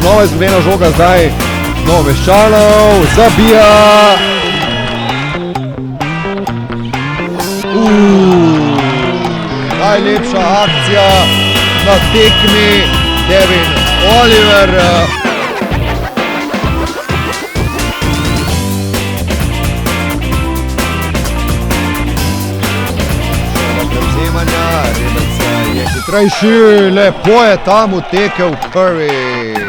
Znova izgubljena žoga zdaj. Novomeščanov, zabija. Najlepša akcija na tekmi, Devin Oliver. Prevzemanja, Rebec je hitrejši, lepo je tam utekel Krki.